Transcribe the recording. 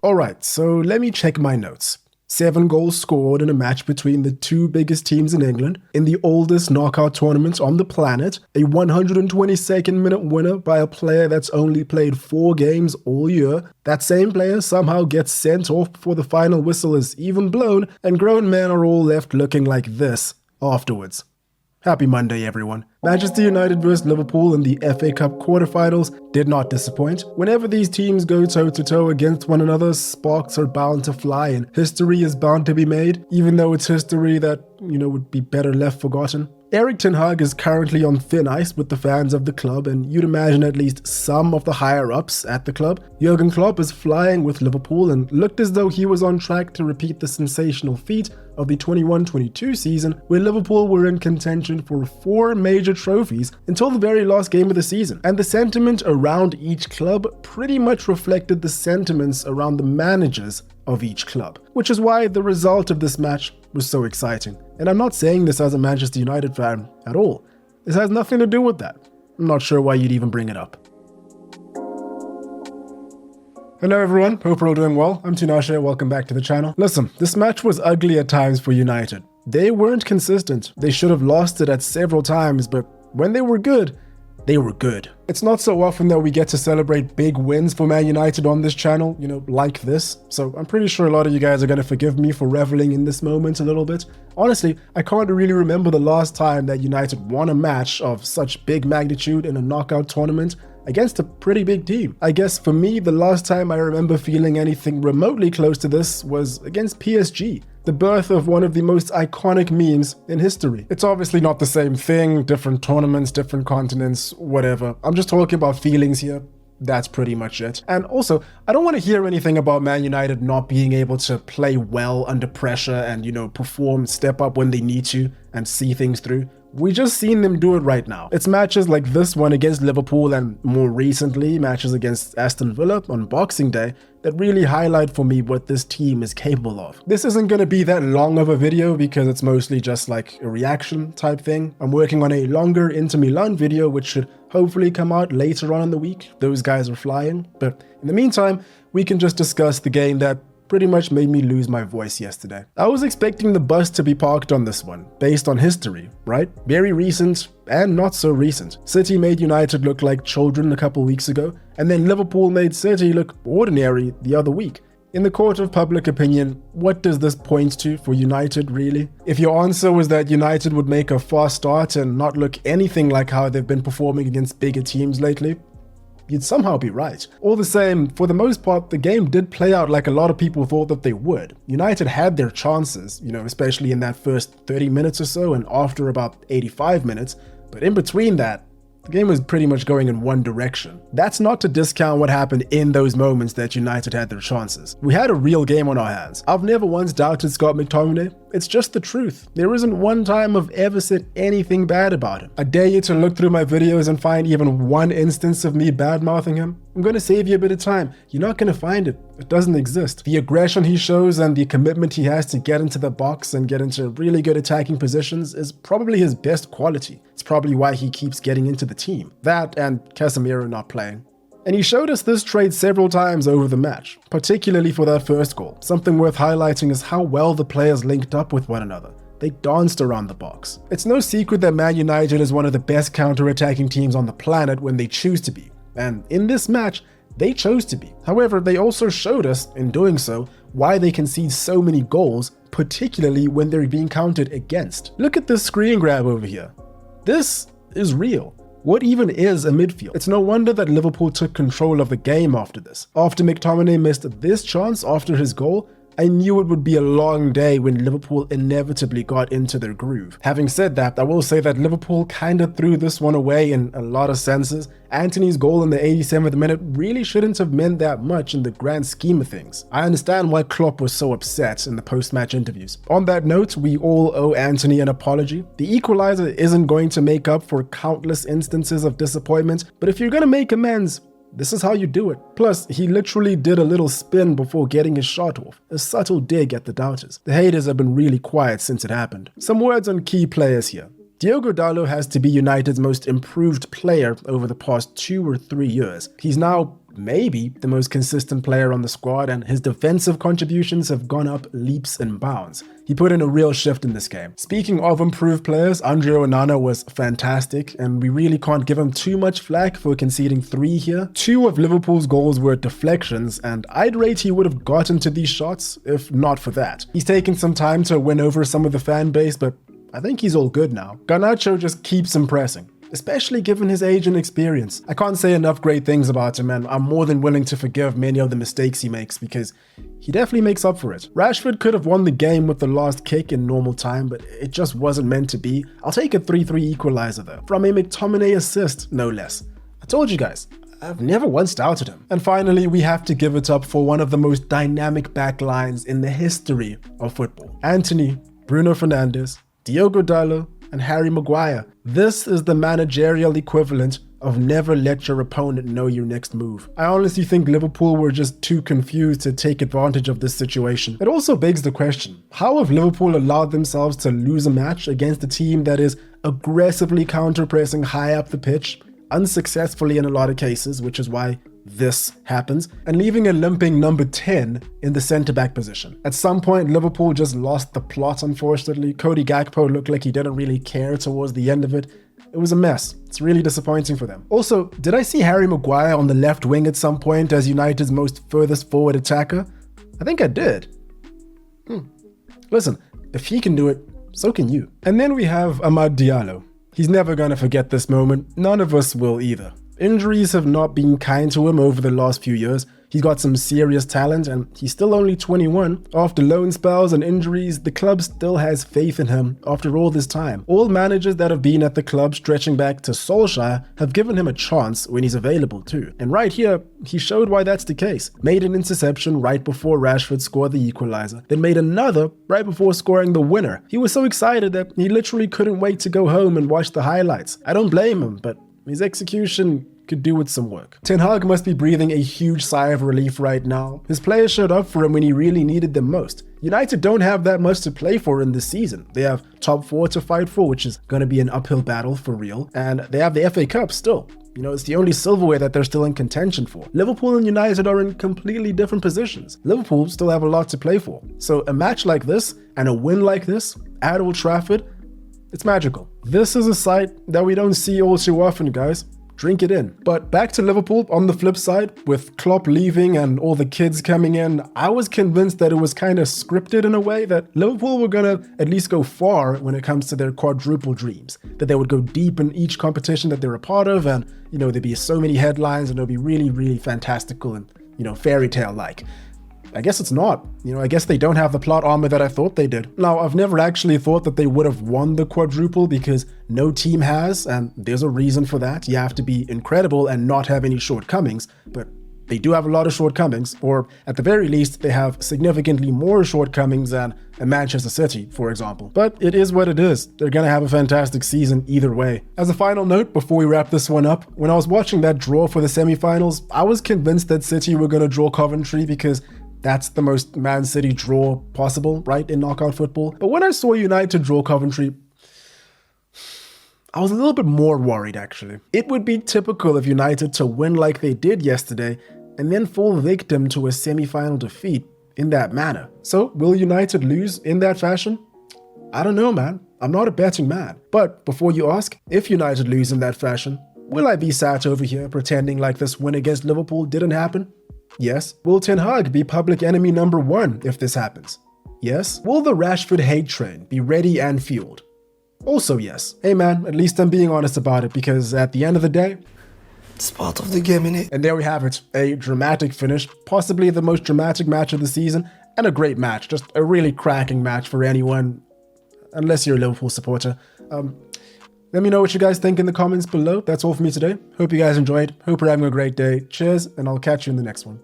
Alright, so let me check my notes. 7 goals scored in a match between the 2 biggest teams in England, in the oldest knockout tournament on the planet, a 122nd minute winner by a player that's only played 4 games all year. That same player somehow gets sent off before the final whistle is even blown, and grown men are all left looking like this afterwards. Happy Monday, everyone. Manchester United vs Liverpool in the FA Cup quarterfinals did not disappoint. Whenever these teams go toe-to-toe against one another, sparks are bound to fly and history is bound to be made, even though it's history that, would be better left forgotten. Erik ten Hag is currently on thin ice with the fans of the club, and you'd imagine at least some of the higher-ups at the club. Jurgen Klopp is flying with Liverpool and looked as though he was on track to repeat the sensational feat of the 21-22 season, where Liverpool were in contention for 4 major trophies until the very last game of the season. And the sentiment around each club pretty much reflected the sentiments around the managers of each club, which is why the result of this match was so exciting. And I'm not saying this as a Manchester United fan at all. This has nothing to do with that. I'm not sure why you'd even bring it up. Hello everyone, hope you're all doing well. I'm Tinashe, welcome back to the channel. Listen, this match was ugly at times for United. They weren't consistent. They should have lost it at several times, but when they were good, they were good. It's not so often that we get to celebrate big wins for Man United on this channel, like this. So I'm pretty sure a lot of you guys are going to forgive me for reveling in this moment a little bit. Honestly, I can't really remember the last time that United won a match of such big magnitude in a knockout tournament against a pretty big team. I guess for me, the last time I remember feeling anything remotely close to this was against PSG, the birth of one of the most iconic memes in history. It's obviously not the same thing, different tournaments, different continents, whatever. I'm just talking about feelings here. That's pretty much it. And also, I don't want to hear anything about Man United not being able to play well under pressure and, perform, step up when they need to and see things through. We just seen them do it right now. It's matches like this one against Liverpool and more recently matches against Aston Villa on Boxing Day that really highlight for me what this team is capable of. This isn't going to be that long of a video because it's mostly just like a reaction type thing. I'm working on a longer Inter Milan video which should hopefully come out later on in the week. Those guys are flying. But in the meantime, we can just discuss the game that pretty much made me lose my voice yesterday. I was expecting the bus to be parked on this one, based on history, right? Very recent and not so recent. City made United look like children a couple weeks ago, and then Liverpool made City look ordinary the other week. In the court of public opinion, what does this point to for United, really? If your answer was that United would make a fast start and not look anything like how they've been performing against bigger teams lately, you'd somehow be right. All the same, for the most part, the game did play out like a lot of people thought that they would. United had their chances, especially in that first 30 minutes or so and after about 85 minutes, but in between that, the game was pretty much going in one direction. That's not to discount what happened in those moments that United had their chances. We had a real game on our hands. I've never once doubted Scott McTominay. It's just the truth. There isn't one time I've ever said anything bad about him. I dare you to look through my videos and find even one instance of me bad-mouthing him. I'm going to save you a bit of time. You're not going to find it. It doesn't exist. The aggression he shows and the commitment he has to get into the box and get into really good attacking positions is probably his best quality. It's probably why he keeps getting into the team. That and Casemiro not playing. And he showed us this trait several times over the match, particularly for that first goal. Something worth highlighting is how well the players linked up with one another. They danced around the box. It's no secret that Man United is one of the best counter-attacking teams on the planet when they choose to be. And in this match, they chose to be. However, they also showed us, in doing so, why they concede so many goals, particularly when they're being counted against. Look at this screen grab over here. This is real. What even is a midfield? It's no wonder that Liverpool took control of the game after this. After McTominay missed this chance after his goal, I knew it would be a long day when Liverpool inevitably got into their groove. Having said that, I will say that Liverpool kinda threw this one away in a lot of senses. Antony's goal in the 87th minute really shouldn't have meant that much in the grand scheme of things. I understand why Klopp was so upset in the post-match interviews. On that note, we all owe Antony an apology. The equalizer isn't going to make up for countless instances of disappointment, but if you're gonna make amends, this is how you do it. Plus, he literally did a little spin before getting his shot off, a subtle dig at the doubters. The haters have been really quiet since it happened. Some words on key players here. Diogo Dalot has to be United's most improved player over the past 2 or 3 years. He's now maybe the most consistent player on the squad, and his defensive contributions have gone up leaps and bounds. He put in a real shift in this game. Speaking of improved players, Andre Onana was fantastic, and we really can't give him too much flack for conceding 3 here. 2 of Liverpool's goals were deflections, and I'd rate he would have gotten to these shots if not for that. He's taken some time to win over some of the fan base, but I think he's all good now. Garnacho just keeps impressing, especially given his age and experience. I can't say enough great things about him, and I'm more than willing to forgive many of the mistakes he makes because he definitely makes up for it. Rashford could have won the game with the last kick in normal time, but it just wasn't meant to be. I'll take a 3-3 equalizer though, from a McTominay assist, no less. I told you guys, I've never once doubted him. And finally, we have to give it up for one of the most dynamic backlines in the history of football. Antony, Bruno Fernandes, Diogo Dalot, and Harry Maguire. This is the managerial equivalent of never let your opponent know your next move. I honestly think Liverpool were just too confused to take advantage of this situation. It also begs the question, how have Liverpool allowed themselves to lose a match against a team that is aggressively counter-pressing high up the pitch, unsuccessfully in a lot of cases, which is why this happens, and leaving a limping number 10 in the centre-back position. At some point, Liverpool just lost the plot, unfortunately. Cody Gakpo looked like he didn't really care towards the end of it. It was a mess. It's really disappointing for them. Also, did I see Harry Maguire on the left wing at some point as United's most furthest forward attacker? I think I did. Listen, if he can do it, so can you. And then we have Amad Diallo. He's never gonna forget this moment. None of us will either. Injuries have not been kind to him over the last few years. He's got some serious talent and he's still only 21. After loan spells and injuries, the club still has faith in him after all this time. All managers that have been at the club stretching back to Solskjaer have given him a chance when he's available too. And right here, he showed why that's the case. Made an interception right before Rashford scored the equalizer, then made another right before scoring the winner. He was so excited that he literally couldn't wait to go home and watch the highlights. I don't blame him, but his execution could do with some work. Ten Hag must be breathing a huge sigh of relief right now. His players showed up for him when he really needed them most. United don't have that much to play for in this season. They have top 4 to fight for, which is going to be an uphill battle for real. And they have the FA Cup still. You know, it's the only silverware that they're still in contention for. Liverpool and United are in completely different positions. Liverpool still have a lot to play for. So a match like this and a win like this at Old Trafford, it's magical. This is a sight that we don't see all too often, guys. Drink it in. But back to Liverpool on the flip side, with Klopp leaving and all the kids coming in, I was convinced that it was kind of scripted in a way, that Liverpool were gonna at least go far when it comes to their quadruple dreams, that they would go deep in each competition that they're a part of, and you know, there'd be so many headlines and it'll be really, really fantastical and, you know, fairy tale like. I guess it's not. You know, I guess they don't have the plot armor that I thought they did. Now, I've never actually thought that they would have won the quadruple because no team has, and there's a reason for that. You have to be incredible and not have any shortcomings, but they do have a lot of shortcomings, or at the very least, they have significantly more shortcomings than a Manchester City, for example. But it is what it is. They're gonna have a fantastic season either way. As a final note, before we wrap this one up, when I was watching that draw for the semi-finals, I was convinced that City were gonna draw Coventry because that's the most Man City draw possible, right, in knockout football. But when I saw United draw Coventry, I was a little bit more worried, actually. It would be typical of United to win like they did yesterday and then fall victim to a semi-final defeat in that manner. So, will United lose in that fashion? I don't know, man. I'm not a betting man. But before you ask, if United lose in that fashion, will I be sat over here pretending like this win against Liverpool didn't happen? Yes. Will Ten Hag be public enemy number 1 if this happens? Yes. Will the Rashford hate train be ready and fueled? Also yes. Hey man, at least I'm being honest about it, because at the end of the day, it's part of the game, innit? And there we have it. A dramatic finish, possibly the most dramatic match of the season, and a great match. Just a really cracking match for anyone, unless you're a Liverpool supporter. Let me know what you guys think in the comments below. That's all for me today. Hope you guys enjoyed. Hope you're having a great day. Cheers, and I'll catch you in the next one.